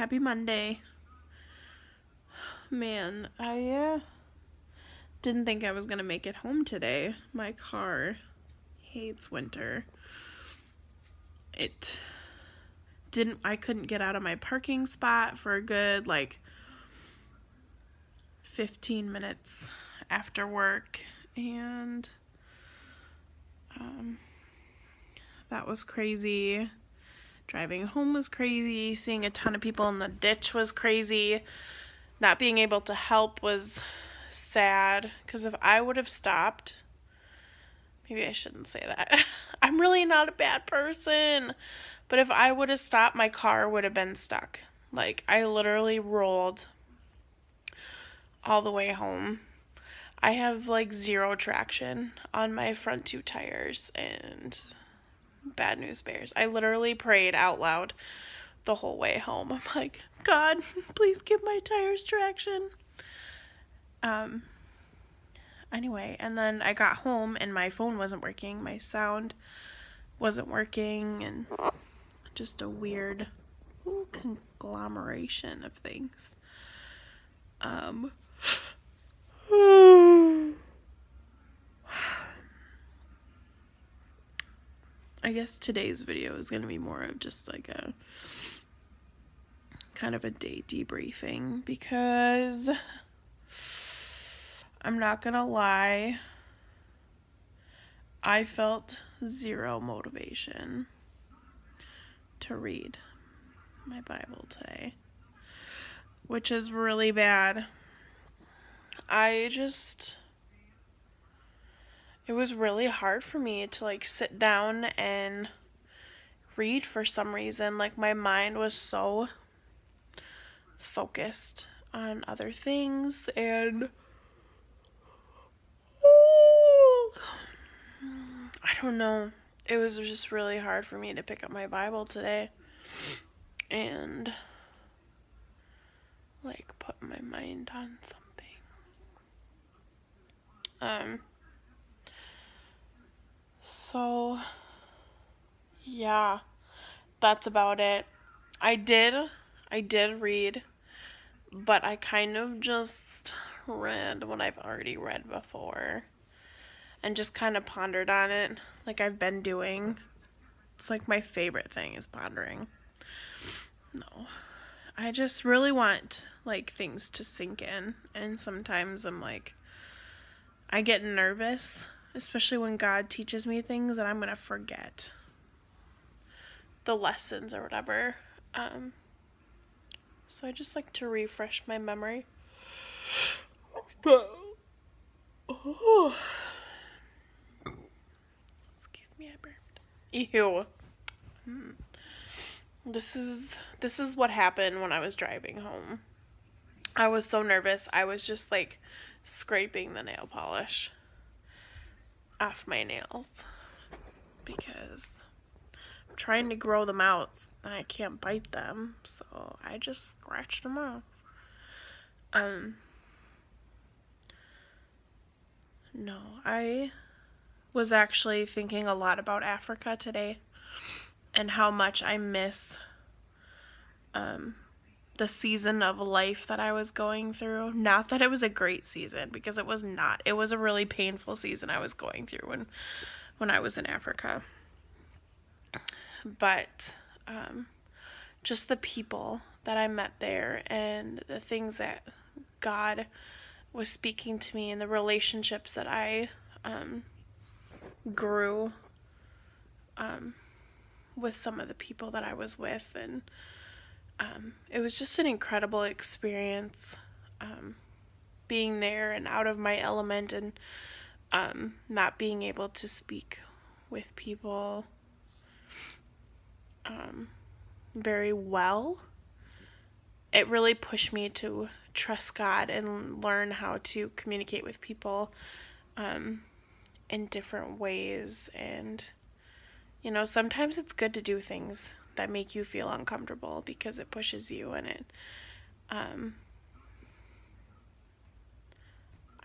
Happy Monday. Man, I didn't think I was gonna make it home today. My car hates winter. I couldn't get out of my parking spot for a good 15 minutes after work, and that was crazy. Driving home was crazy. Seeing a ton of people in the ditch was crazy. Not being able to help was sad, because if I would have stopped, maybe I shouldn't say that. I'm really not a bad person, but if I would have stopped, my car would have been stuck. I literally rolled all the way home. I have zero traction on my front two tires, and bad news bears. I literally prayed out loud the whole way home. I'm like, God, please give my tires traction. Anyway, and then I got home and my phone wasn't working. My sound wasn't working, and just a weird conglomeration of things. I guess today's video is going to be more of just a kind of a day debriefing, because I'm not going to lie, I felt zero motivation to read my Bible today, which is really bad. It was really hard for me to sit down and read for some reason. My mind was so focused on other things, and I don't know. It was just really hard for me to pick up my Bible today and put my mind on something. So yeah, that's about it. I did read, but I kind of just read what I've already read before and just kind of pondered on it like I've been doing. It's my favorite thing is pondering. No, I just really want things to sink in, and sometimes I get nervous, especially when God teaches me things that I'm gonna forget the lessons or whatever. So I just like to refresh my memory. Excuse me, I burped. Ew. This is what happened when I was driving home. I was so nervous. I was just scraping the nail polish off my nails because I'm trying to grow them out. I can't bite them, so I just scratched them off. No, I was actually thinking a lot about Africa today and how much I miss the season of life that I was going through. Not that it was a great season, because it was not. It was a really painful season I was going through when I was in Africa. But just the people that I met there, and the things that God was speaking to me, and the relationships that I grew with some of the people that I was with, and it was just an incredible experience being there and out of my element, and not being able to speak with people very well. It really pushed me to trust God and learn how to communicate with people in different ways. And sometimes it's good to do things that make you feel uncomfortable, because it pushes you, and it I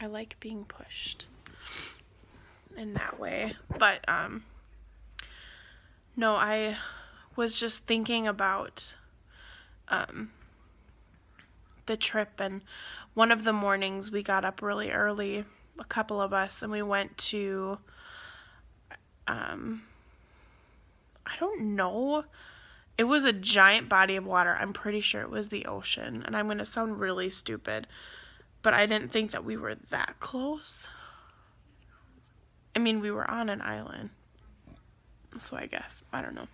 like being pushed in that way. But no, I was just thinking about the trip, and one of the mornings we got up really early, a couple of us, and we went to, I don't know, it was a giant body of water. I'm pretty sure it was the ocean, and I'm going to sound really stupid, but I didn't think that we were that close. I mean, we were on an island, so I guess, I don't know.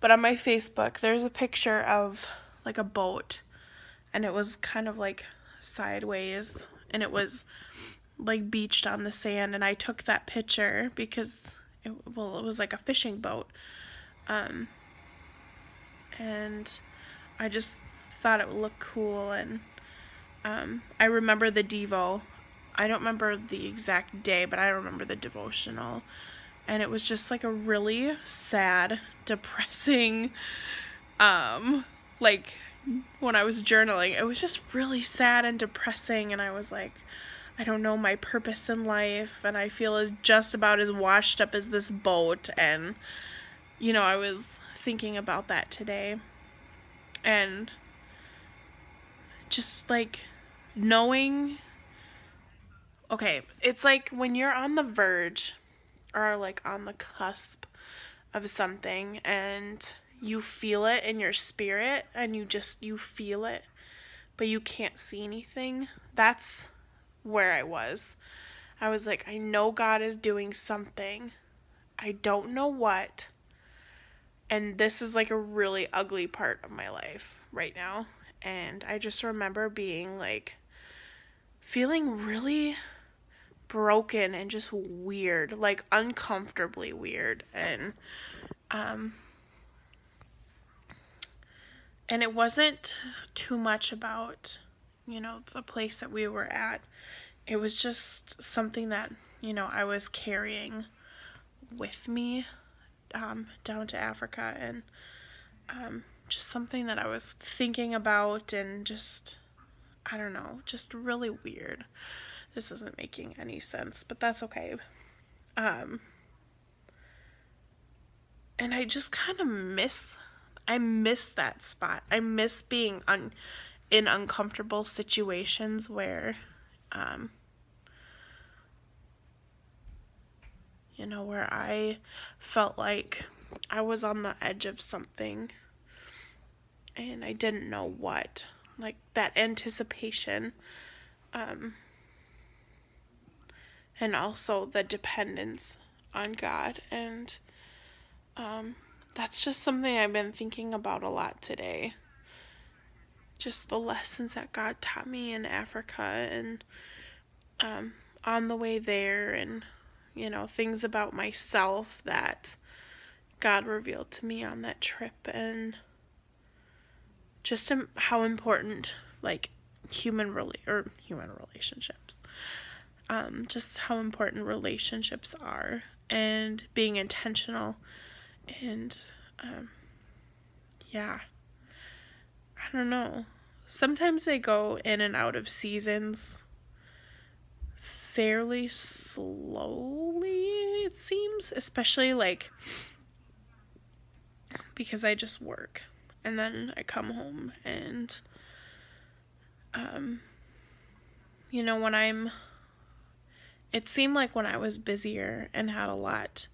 But on my Facebook, there's a picture of like a boat, and it was kind of like sideways, and it was like beached on the sand, and I took that picture because it was like a fishing boat, and I just thought it would look cool. And I remember the Devo. I don't remember the exact day, but I remember the devotional, and it was just like a really sad, depressing, like when I was journaling, it was just really sad and depressing, and I was like, I don't know my purpose in life, and I feel just about as washed up as this boat. And I was thinking about that today, and just like knowing, okay, it's like when you're on the verge or like on the cusp of something, and you feel it in your spirit, and you feel it, but you can't see anything. That's where I was. I was like, I know God is doing something. I don't know what. And this is like a really ugly part of my life right now. And I just remember being like, feeling really broken and just weird, like uncomfortably weird. And it wasn't too much about, the place that we were at. It was just something that, I was carrying with me down to Africa, and just something that I was thinking about, and just, I don't know, just really weird. This isn't making any sense, but that's okay. And I just kind of miss that spot. I miss being in uncomfortable situations where, where I felt like I was on the edge of something and I didn't know what. Like that anticipation, and also the dependence on God. And that's just something I've been thinking about a lot today. Just the lessons that God taught me in Africa, and on the way there, and things about myself that God revealed to me on that trip, and just how important like human relationships, just how important relationships are, and being intentional, and yeah, I don't know. Sometimes they go in and out of seasons fairly slowly, it seems, especially like because I just work and then I come home, and it seemed like when I was busier and had a lot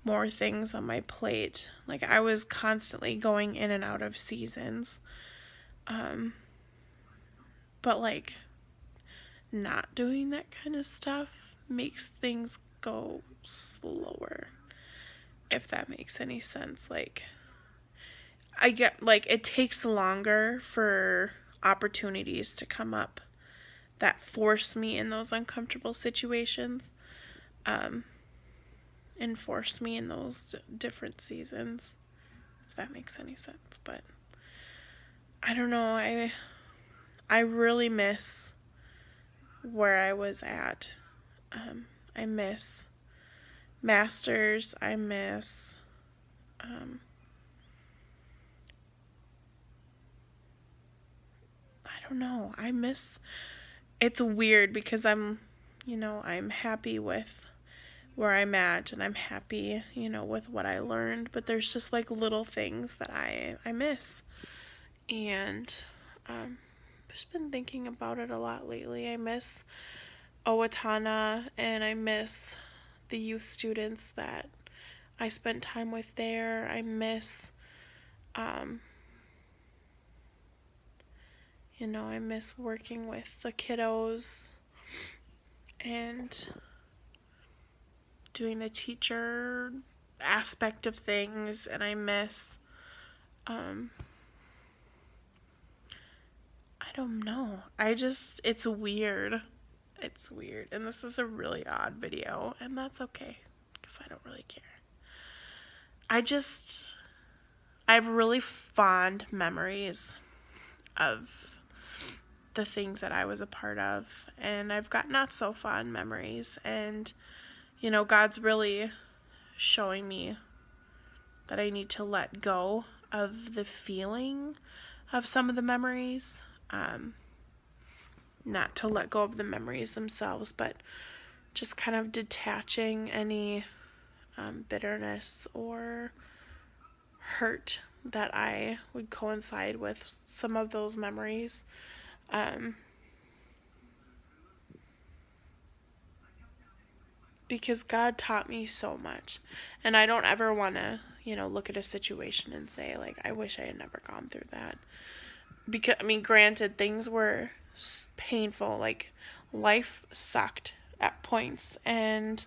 more things on my plate, like I was constantly going in and out of seasons, but like not doing that kind of stuff makes things go slower, if that makes any sense. Like I get, like, it takes longer for opportunities to come up that force me in those uncomfortable situations, and force me in those different seasons, if that makes any sense. But I don't know, I really miss where I was at. I miss masters. I miss I don't know. It's weird because I'm happy with where I'm at, and I'm happy, with what I learned, but there's just like little things that I miss. And Just been thinking about it a lot lately. I miss Owatonna, and I miss the youth students that I spent time with there. I miss, I miss working with the kiddos and doing the teacher aspect of things, and I miss, I don't know. It's weird. It's weird. And this is a really odd video, and that's okay, because I don't really care. I have really fond memories of the things that I was a part of, and I've got not so fond memories, and, God's really showing me that I need to let go of the feeling of some of the memories. Not to let go of the memories themselves, but just kind of detaching any bitterness or hurt that I would coincide with some of those memories. Because God taught me so much, and I don't ever want to, look at a situation and say, like, I wish I had never gone through that. Because, granted, things were painful. Like, life sucked at points, and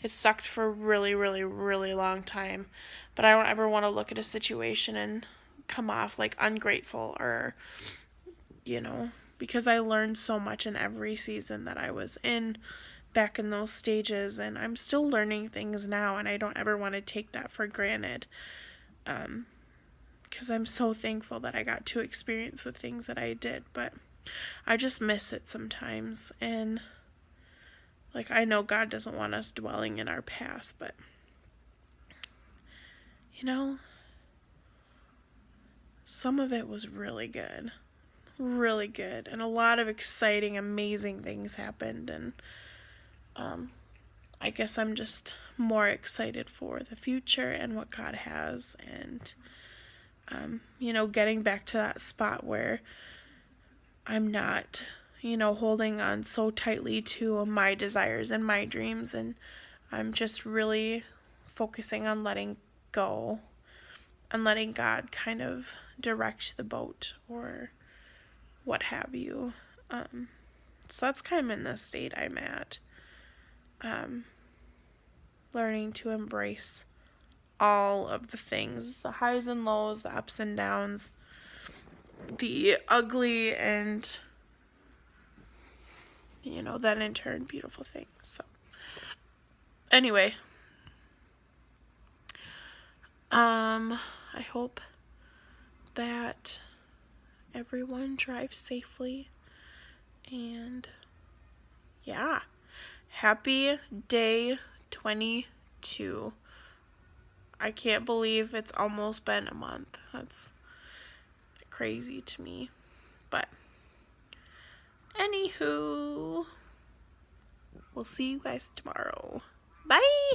it sucked for a really, really, really long time. But I don't ever want to look at a situation and come off like ungrateful or, because I learned so much in every season that I was in back in those stages, and I'm still learning things now, and I don't ever want to take that for granted. Because I'm so thankful that I got to experience the things that I did, but I just miss it sometimes. And like, I know God doesn't want us dwelling in our past, but some of it was really good, and a lot of exciting, amazing things happened, and I guess I'm just more excited for the future and what God has, and getting back to that spot where I'm not, holding on so tightly to my desires and my dreams, and I'm just really focusing on letting go and letting God kind of direct the boat or what have you. So that's kind of in the state I'm at. Learning to embrace all of the things, the highs and lows, the ups and downs, the ugly, and then in turn beautiful things. So anyway, I hope that everyone drives safely, and yeah, happy day 22. I can't believe it's almost been a month. That's crazy to me. But anywho, we'll see you guys tomorrow. Bye!